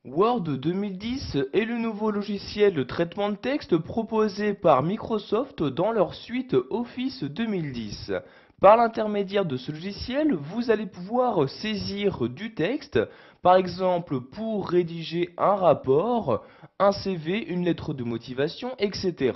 Word 2010 est le nouveau logiciel de traitement de texte proposé par Microsoft dans leur suite Office 2010. Par l'intermédiaire de ce logiciel, vous allez pouvoir saisir du texte, par exemple pour rédiger un rapport, un CV, une lettre de motivation, etc.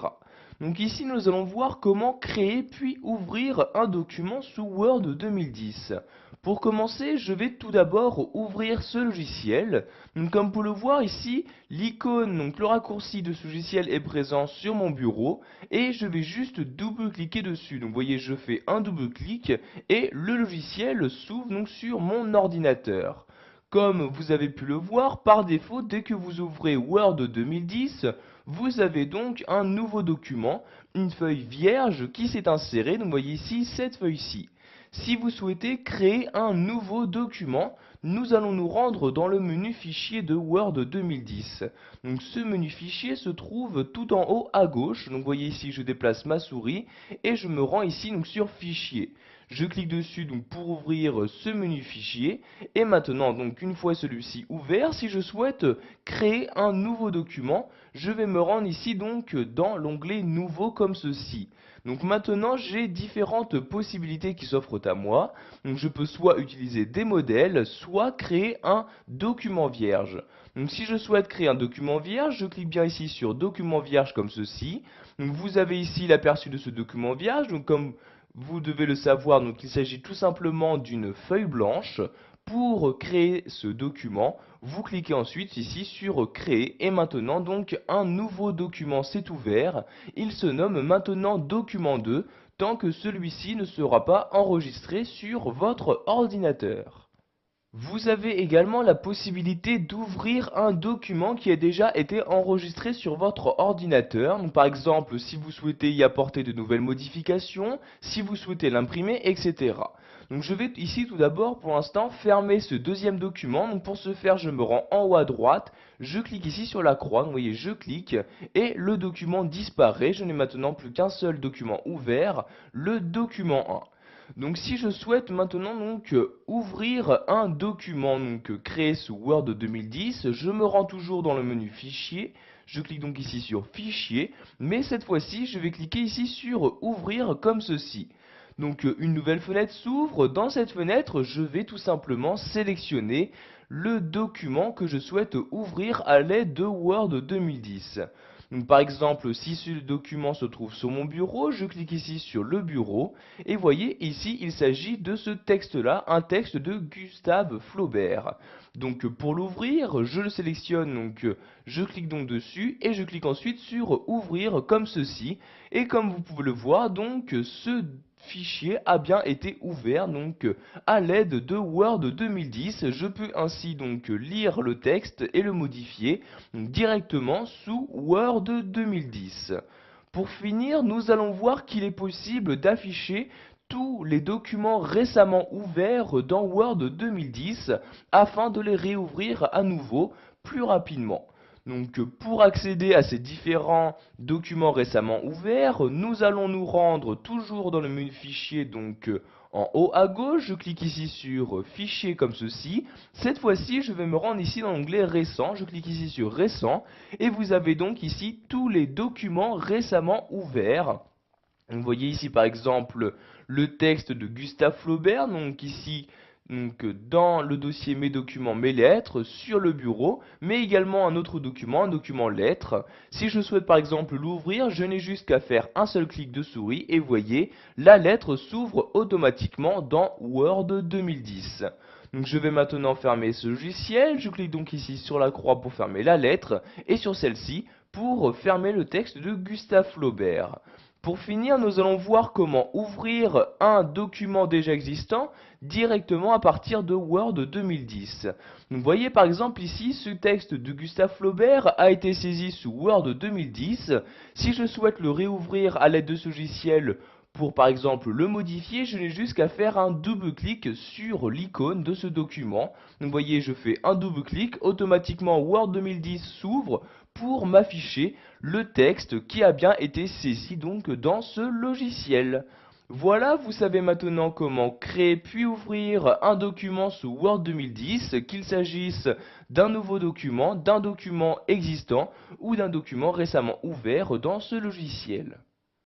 Donc ici, nous allons voir comment créer puis ouvrir un document sous Word 2010. Pour commencer, je vais tout d'abord ouvrir ce logiciel. Donc, comme vous pouvez le voir ici, l'icône, donc le raccourci de ce logiciel est présent sur mon bureau et je vais juste double-cliquer dessus. Donc vous voyez, je fais un double-clic et le logiciel s'ouvre donc sur mon ordinateur. Comme vous avez pu le voir, par défaut, dès que vous ouvrez Word 2010, vous avez donc un nouveau document, une feuille vierge qui s'est insérée. Donc vous voyez ici cette feuille-ci. Si vous souhaitez créer un nouveau document, nous allons nous rendre dans le menu fichier de Word 2010. Donc ce menu fichier se trouve tout en haut à gauche. Donc vous voyez ici, je déplace ma souris et je me rends ici donc sur fichier. Je clique dessus donc pour ouvrir ce menu fichier et maintenant donc une fois celui-ci ouvert, si je souhaite créer un nouveau document, je vais me rendre ici donc dans l'onglet nouveau comme ceci. Donc maintenant j'ai différentes possibilités qui s'offrent à moi. Donc je peux soit utiliser des modèles, soit créer un document vierge. Donc si je souhaite créer un document vierge, je clique bien ici sur document vierge comme ceci. Donc vous avez ici l'aperçu de ce document vierge. Donc comme vous devez le savoir, donc il s'agit tout simplement d'une feuille blanche. Pour créer ce document, vous cliquez ensuite ici sur créer et maintenant donc un nouveau document s'est ouvert. Il se nomme maintenant document 2 tant que celui-ci ne sera pas enregistré sur votre ordinateur. Vous avez également la possibilité d'ouvrir un document qui a déjà été enregistré sur votre ordinateur. Donc, par exemple, si vous souhaitez y apporter de nouvelles modifications, si vous souhaitez l'imprimer, etc. Donc je vais ici tout d'abord pour l'instant fermer ce deuxième document. Donc pour ce faire, je me rends en haut à droite, je clique ici sur la croix, donc vous voyez, je clique et le document disparaît. Je n'ai maintenant plus qu'un seul document ouvert, le document 1. Donc si je souhaite maintenant donc ouvrir un document créé sous Word 2010, je me rends toujours dans le menu fichier, je clique donc ici sur fichier, mais cette fois-ci je vais cliquer ici sur ouvrir comme ceci. Donc une nouvelle fenêtre s'ouvre, dans cette fenêtre je vais tout simplement sélectionner le document que je souhaite ouvrir à l'aide de Word 2010. Donc, par exemple, si ce document se trouve sur mon bureau, je clique ici sur le bureau et voyez ici il s'agit de ce texte-là, un texte de Gustave Flaubert. Donc pour l'ouvrir, je le sélectionne, je clique donc dessus et je clique ensuite sur ouvrir comme ceci. Et comme vous pouvez le voir, donc ce fichier a bien été ouvert à l'aide de Word 2010. Je peux ainsi donc lire le texte et le modifier directement sous Word 2010. Pour finir, nous allons voir qu'il est possible d'afficher tous les documents récemment ouverts dans Word 2010 afin de les réouvrir à nouveau plus rapidement. Donc pour accéder à ces différents documents récemment ouverts, nous allons nous rendre toujours dans le menu fichier en haut à gauche, je clique ici sur fichier comme ceci. Cette fois-ci, je vais me rendre ici dans l'onglet récent, je clique ici sur récent et vous avez donc ici tous les documents récemment ouverts. Vous voyez ici par exemple le texte de Gustave Flaubert, donc ici dans le dossier mes documents, mes lettres, sur le bureau, mais également un autre document, un document lettres. Si je souhaite par exemple l'ouvrir, je n'ai juste qu'à faire un seul clic de souris et voyez, la lettre s'ouvre automatiquement dans Word 2010. Donc je vais maintenant fermer ce logiciel, je clique donc ici sur la croix pour fermer la lettre et sur celle-ci pour fermer le texte de Gustave Flaubert. Pour finir, nous allons voir comment ouvrir un document déjà existant directement à partir de Word 2010. Vous voyez par exemple ici, ce texte de Gustave Flaubert a été saisi sous Word 2010. Si je souhaite le réouvrir à l'aide de ce logiciel pour par exemple le modifier, je n'ai juste qu'à faire un double clic sur l'icône de ce document. Donc vous voyez, je fais un double clic, automatiquement Word 2010 s'ouvre pour m'afficher le texte qui a bien été saisi donc dans ce logiciel. Voilà, vous savez maintenant comment créer puis ouvrir un document sous Word 2010, qu'il s'agisse d'un nouveau document, d'un document existant ou d'un document récemment ouvert dans ce logiciel.